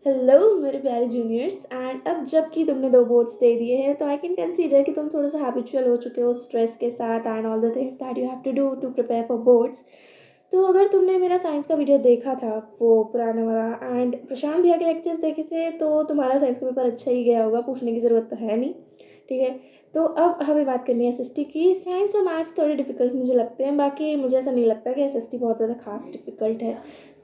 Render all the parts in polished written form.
Hello मेरे प्यारे juniors. And अब जबकि तुमने 2 बोर्ड्स दे दिए हैं तो आई कैन कंसीडर कि तुम थोड़ा सा हैबिचुअल हो चुके हो स्ट्रेस के साथ and all the things that you have to do to prepare for boards. तो अगर तुमने मेरा साइंस का वीडियो देखा था वो पुराना वाला एंड प्रशांत भैया के लेक्चर्स देखे थे तो तुम्हारा साइंस का पेपर अच्छा ही गया होगा, पूछने की ज़रूरत तो है नहीं। ठीक है, तो अब हमें बात करनी है एसएसटी की। साइंस और मैथ्स थोड़े डिफिकल्ट मुझे लगते हैं, बाकी मुझे ऐसा नहीं लगता कि एसएसटी बहुत ज़्यादा खास डिफिकल्ट है।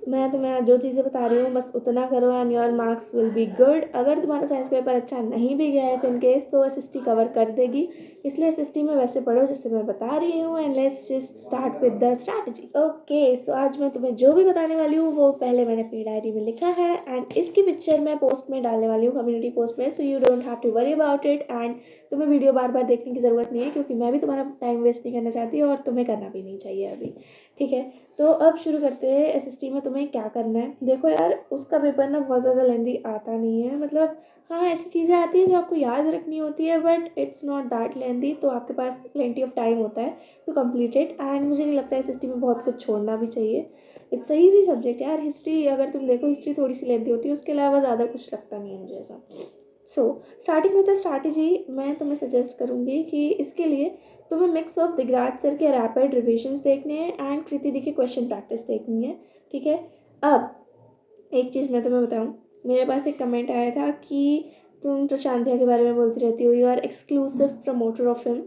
मैं तुम्हें जो चीज़ें बता रही हूँ बस उतना करो and your marks will be good. अगर तुम्हारा साइंस का पेपर अच्छा नहीं भी गया है इन केस तो एसएसटी कवर कर देगी, इसलिए एसएसटी में वैसे पढ़ो जैसे मैं बता रही हूँ। And let's just start with the strategy. Okay, so आज मैं तुम्हें जो भी बताने वाली हूँ वो पहले मैंने अपनी डायरी में लिखा है एंड इसकी पिक्चर मैं पोस्ट में डालने वाली हूँ, कम्युनिटी पोस्ट में, so you don't have to worry about it. And तुम्हें वीडियो बार बार देखने की ज़रूरत नहीं है क्योंकि मैं भी तुम्हारा टाइम वेस्ट नहीं करना चाहती और तुम्हें करना भी नहीं चाहिए अभी। ठीक है, तो अब शुरू करते हैं। एसएसटी में तुम्हें क्या करना है, देखो यार उसका पेपर ना बहुत ज़्यादा लेंदी आता नहीं है, मतलब हाँ ऐसी चीज़ें आती हैं जो आपको याद रखनी होती है बट इट्स नॉट दैट लेंदी, तो आपके पास प्लेंटी ऑफ टाइम होता है टू कम्प्लीट इट। एंड मुझे नहीं लगता एसएसटी में बहुत कुछ छोड़ना भी चाहिए। इट्स सही सी सब्जेक्ट यार, हिस्ट्री अगर तुम देखो हिस्ट्री थोड़ी सी लेंदी होती है, उसके अलावा ज़्यादा कुछ लगता नहीं है मुझे ऐसा। So starting with the strategy मैं तुम्हें सजेस्ट करूँगी कि इसके लिए तुम्हें मिक्स ऑफ दिगराज सर के रैपिड रिविजन्स देखने हैं एंड कृति दी की क्वेश्चन प्रैक्टिस देखनी है। ठीक है, अब एक चीज़ मैं तुम्हें बताऊँ, मेरे पास एक कमेंट आया था कि तुम प्रशांत भैया के बारे में बोलती रहती हो, you are exclusive promoter of him.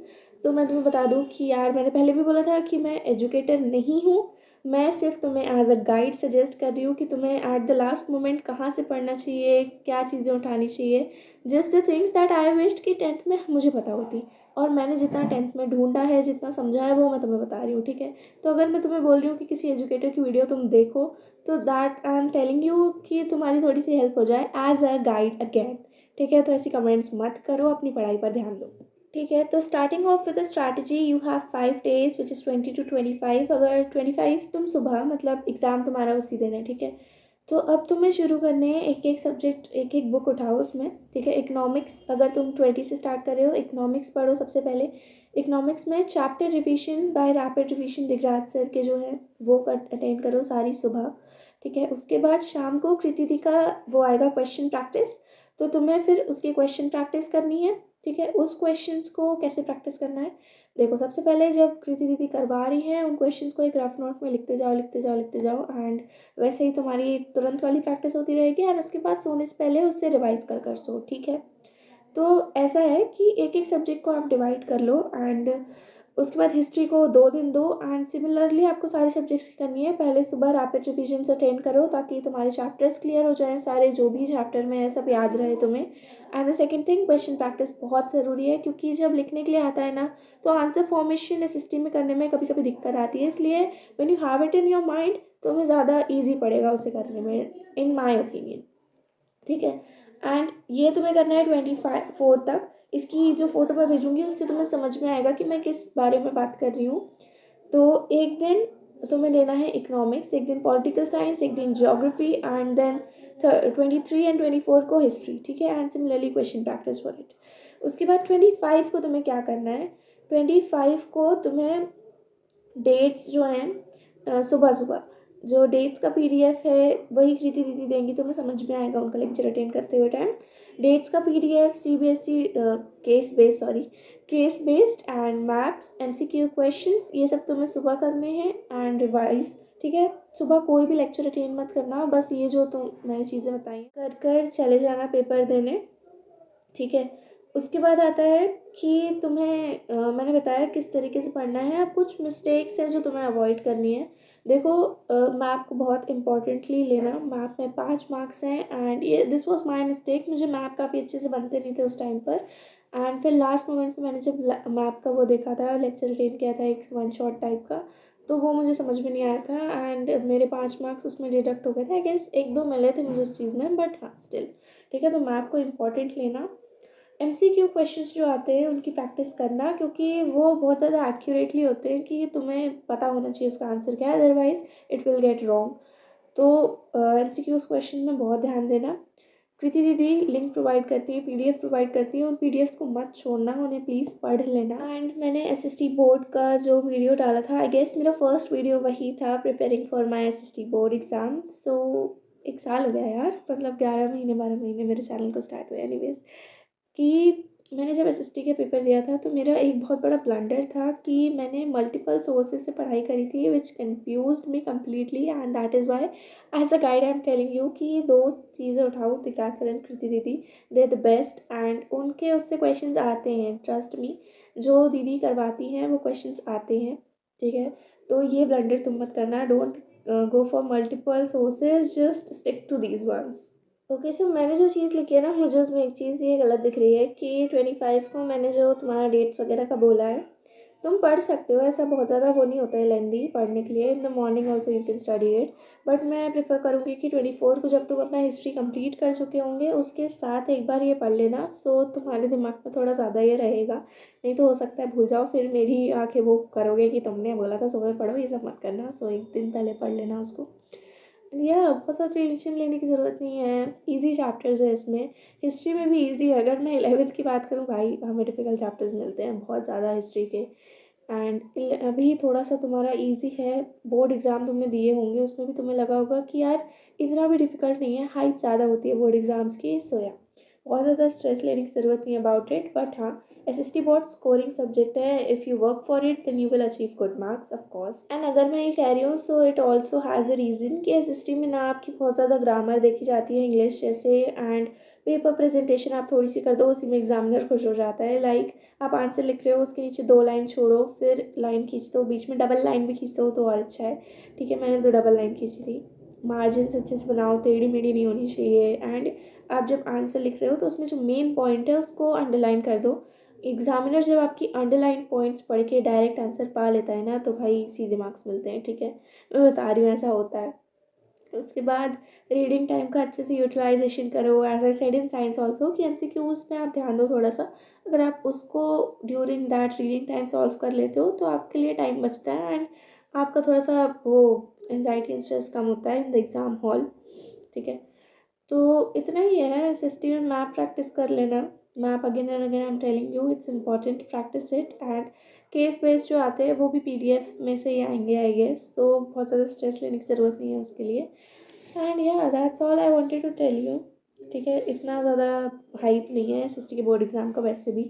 तो मैं तुम्हें बता दूँ कि यार मैंने पहले भी बोला था कि मैं एजुकेटर नहीं हूँ, मैं सिर्फ तुम्हें एज अ गाइड सजेस्ट कर रही हूँ कि तुम्हें एट द लास्ट मोमेंट कहाँ से पढ़ना चाहिए, क्या चीज़ें उठानी चाहिए। Just the things that I wished कि टेंथ में मुझे पता होती, और मैंने जितना टेंथ में ढूंढा है जितना समझा है वो मैं तुम्हें बता रही हूँ। ठीक है, तो अगर मैं तुम्हें बोल रही हूँ कि किसी एजुकेटर की वीडियो तुम देखो तो that I am telling you कि तुम्हारी थोड़ी सी हेल्प हो जाए एज अ गाइड अगेन। ठीक है, तो ऐसी कमेंट्स मत करो, अपनी पढ़ाई पर ध्यान दो। ठीक है, तो starting of with the strategy you have 5 days which is 20 to 25। अगर 25 तुम सुबह मतलब एग्ज़ाम तुम्हारा उसी दिन है। ठीक है, तो अब तुम्हें शुरू करने हैं एक एक सब्जेक्ट, एक एक बुक उठाओ उसमें। ठीक है, इकोनॉमिक्स अगर तुम 20 से स्टार्ट कर रहे हो, इकोनॉमिक्स पढ़ो सबसे पहले। इकोनॉमिक्स में chapter revision by rapid revision Digraj sir के जो है वो अटेंड करो सारी सुबह। ठीक है, उसके बाद शाम को कृति दी का वो आएगा क्वेश्चन प्रैक्टिस, तो तुम्हें फिर उसकी क्वेश्चन प्रैक्टिस करनी है। ठीक है, उस क्वेश्चंस को कैसे प्रैक्टिस करना है, देखो सबसे पहले जब कृति दीदी करवा रही हैं उन क्वेश्चंस को एक रफ नोट में लिखते जाओ लिखते जाओ लिखते जाओ, एंड वैसे ही तुम्हारी तुरंत वाली प्रैक्टिस होती रहेगी एंड उसके बाद सोने से पहले उससे रिवाइज कर सो। ठीक है, तो ऐसा है कि एक एक सब्जेक्ट को आप डिवाइड कर लो एंड उसके बाद हिस्ट्री को 2 दिन दो एंड सिमिलरली आपको सारे सब्जेक्ट्स की करनी है। पहले सुबह रैपिड रिविजन से अटेंड करो ताकि तुम्हारे चैप्टर्स क्लियर हो जाएं, सारे जो भी चैप्टर में है सब याद रहे तुम्हें। And the second thing, question practice बहुत ज़रूरी है क्योंकि जब लिखने के लिए आता है ना तो आंसर फॉर्मेशन एसएसटी में करने में कभी कभी दिक्कत आती है, इसलिए when you have it in your mind तो हमें ज़्यादा ईजी पड़ेगा उसे करने में, इन माई ओपिनियन। ठीक है, एंड ये तुम्हें करना है 24 तक। इसकी जो फोटो मैं भेजूंगी उससे तुम्हें समझ में आएगा कि मैं किस बारे में बात कर रही हूँ। तो एक दिन तुम्हें लेना है इकोनॉमिक्स, एक दिन पॉलिटिकल साइंस, एक दिन ज्योग्राफी एंड देन 23 एंड 24 को हिस्ट्री। ठीक है, and similarly question practice for it. उसके बाद 25 को तुम्हें क्या करना है, 25 को तुम्हें डेट्स जो हैं सुबह सुबह जो डेट्स का पीडीएफ है वही कृति दीदी देंगी, तुम्हें समझ में आएगा उनका लेक्चर अटेंड करते हुए टाइम। डेट्स का PDF CBSE case based and maps MCQ questions ये सब तुम्हें सुबह करने हैं एंड रिवाइज। ठीक है, सुबह कोई भी लेक्चर अटेंड मत करना, बस ये जो तुम मैंने चीज़ें बताई कर कर चले जाना पेपर देने। ठीक है, उसके बाद आता है कि तुम्हें मैंने बताया किस तरीके से पढ़ना है। अब कुछ मिस्टेक्स हैं जो तुम्हें अवॉइड करनी है। देखो मैप को बहुत इम्पोर्टेंटली लेना, मैप में 5 मार्क्स हैं एंड ये दिस वाज माय मिस्टेक, मुझे मैप काफ़ी अच्छे से बनते नहीं थे उस टाइम पर। एंड फिर लास्ट मोमेंट पे मैंने जब मैप का वो देखा था, लेक्चर अटेंड किया था एक वन शॉट टाइप का, तो वो मुझे समझ में नहीं आया था एंड मेरे 5 मार्क्स उसमें डिडक्ट हो गए थे। आई गेस 1-2 मिले थे मुझे उस चीज़ में, बट हाँ स्टिल। ठीक है, तो मैप को इम्पोर्टेंट लेना। एमसीक्यू क्वेश्चंस जो आते हैं उनकी प्रैक्टिस करना क्योंकि वो बहुत ज़्यादा एक्यूरेटली होते हैं कि तुम्हें पता होना चाहिए उसका आंसर क्या है, otherwise it will get wrong. तो एमसीक्यू क्वेश्चन में बहुत ध्यान देना। कृति दीदी लिंक प्रोवाइड करती है, पीडीएफ प्रोवाइड करती है, उन पीडीएफ को मत छोड़ना, उन्हें प्लीज़ पढ़ लेना। एंड मैंने एसएसटी बोर्ड का जो वीडियो डाला था, आई गेस मेरा फर्स्ट वीडियो वही था, preparing for my SST board exam. So 1 साल हो गया यार, मतलब 11 महीने 12 महीने मेरे चैनल को स्टार्ट हुए एनीवेज़, कि मैंने जब एसएसटी का पेपर दिया था तो मेरा एक बहुत बड़ा ब्लंडर था कि मैंने मल्टीपल सोर्सेज से पढ़ाई करी थी which confused me completely, and that is why as a guide I am telling you कि 2 चीज़ें उठाओ, तिकराज सर एंड कृति दीदी, they are the best, and उनके उससे क्वेश्चंस आते हैं, ट्रस्ट मी, जो दीदी करवाती हैं वो क्वेश्चंस आते हैं, ठीक है। तो ये ब्लंडर तुम मत करना, don't go for multiple sources, just stick to these ones. Okay, so मैंने जो चीज़ लिखी है ना, मुझे उसमें एक चीज़ ये गलत दिख रही है कि 25 को मैंने जो तुम्हारा डेट वगैरह का बोला है, तुम पढ़ सकते हो, ऐसा बहुत ज़्यादा वो नहीं होता है लेंदी पढ़ने के लिए, in the morning also you can study it, but मैं प्रेफर करूँगी कि 24 को जब तुम अपना हिस्ट्री कंप्लीट कर चुके होंगे उसके साथ एक बार ये पढ़ लेना, सो तुम्हारे दिमाग में थोड़ा ज़्यादा ये रहेगा, नहीं तो हो सकता है भूल जाओ, फिर मेरी आंखें वो करोगे कि तुमने बोला था सुबह पढ़ो, ये सब मत करना, सो एक दिन पहले पढ़ लेना उसको। या बहुत ज़्यादा टेंशन लेने की ज़रूरत नहीं है, इजी चैप्टर्स है इसमें, हिस्ट्री में भी इजी है, अगर मैं 11th की बात करूँ भाई हमें डिफ़िकल्ट चैप्टर्स मिलते हैं बहुत ज़्यादा हिस्ट्री के, एंड अभी थोड़ा सा तुम्हारा इजी है, बोर्ड एग्ज़ाम तुमने दिए होंगे उसमें भी तुम्हें लगा होगा कि यार इतना भी डिफ़िकल्ट नहीं है, हाइट ज़्यादा होती है बोर्ड एग्ज़ाम्स की, सो या बहुत ज़्यादा स्ट्रेस लेने की ज़रूरत नहीं है अबाउट इट, बट हाँ एसएसटी बहुत स्कोरिंग सब्जेक्ट है, if you work for it then you will achieve good marks of course, and अगर मैं ये कह रही हूँ so it also has a reason कि एसएसटी में ना आपकी बहुत ज़्यादा ग्रामर देखी जाती है इंग्लिश जैसे, एंड पेपर प्रेजेंटेशन आप थोड़ी सी कर दो उसी में एग्जामिनर खुश हो जाता है, लाइक आप आंसर लिख रहे हो उसके नीचे 2 लाइन छोड़ो फिर लाइन खींच दो, बीच में डबल लाइन भी खींच दो तो और अच्छा है, ठीक है, मैंने तो डबल लाइन खींची थी, मार्जिन अच्छे से बनाओ, टेढ़ी मेढ़ी नहीं होनी चाहिए, एंड आप जब आंसर लिख रहे हो तो उसमें जो मेन पॉइंट है उसको अंडरलाइन कर दो, एग्जामिनर जब आपकी अंडरलाइन पॉइंट्स पढ़ के डायरेक्ट आंसर पा लेता है ना तो भाई सीधे मार्क्स मिलते हैं, ठीक है, मैं बता रही हूँ ऐसा होता है। उसके बाद रीडिंग टाइम का अच्छे से यूटिलाइजेशन करो, as I said in science also कि एमसीक्यूज में आप ध्यान दो थोड़ा सा, अगर आप उसको during that reading time solve कर लेते हो तो आपके लिए टाइम बचता है, एंड आपका थोड़ा सा वो एनजाइटी एंड स्ट्रेस कम होता है इन द एग्ज़ाम हॉल, ठीक है। तो इतना ही है, एसएसटी में मैप प्रैक्टिस कर लेना, map again and again I am telling you it's important, practice it, and case based जो आते हैं वो भी पीडीएफ में से ही आएंगे आई गेस, तो बहुत ज़्यादा स्ट्रेस लेने की ज़रूरत नहीं है उसके लिए, एंड या that's all I wanted to tell you, ठीक है, इतना ज़्यादा हाइप नहीं है एसएसटी के बोर्ड एग्ज़ाम का वैसे भी,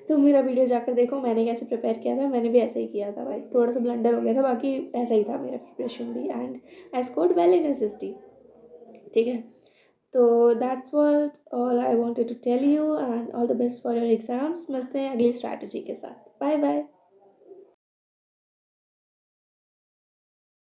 तो मेरा वीडियो जाकर देखो मैंने कैसे प्रिपेयर किया था, मैंने भी ऐसे ही किया था भाई, थोड़ा सा ब्लंडर हो गया था, बाकी ऐसा ही था मेरा प्रिपरेशन भी, and I scored well in SST, ठीक है। तो that's what all I wanted to tell you, and all the best for your exams, मिलते हैं अगली स्ट्रैटेजी के साथ, बाय बाय।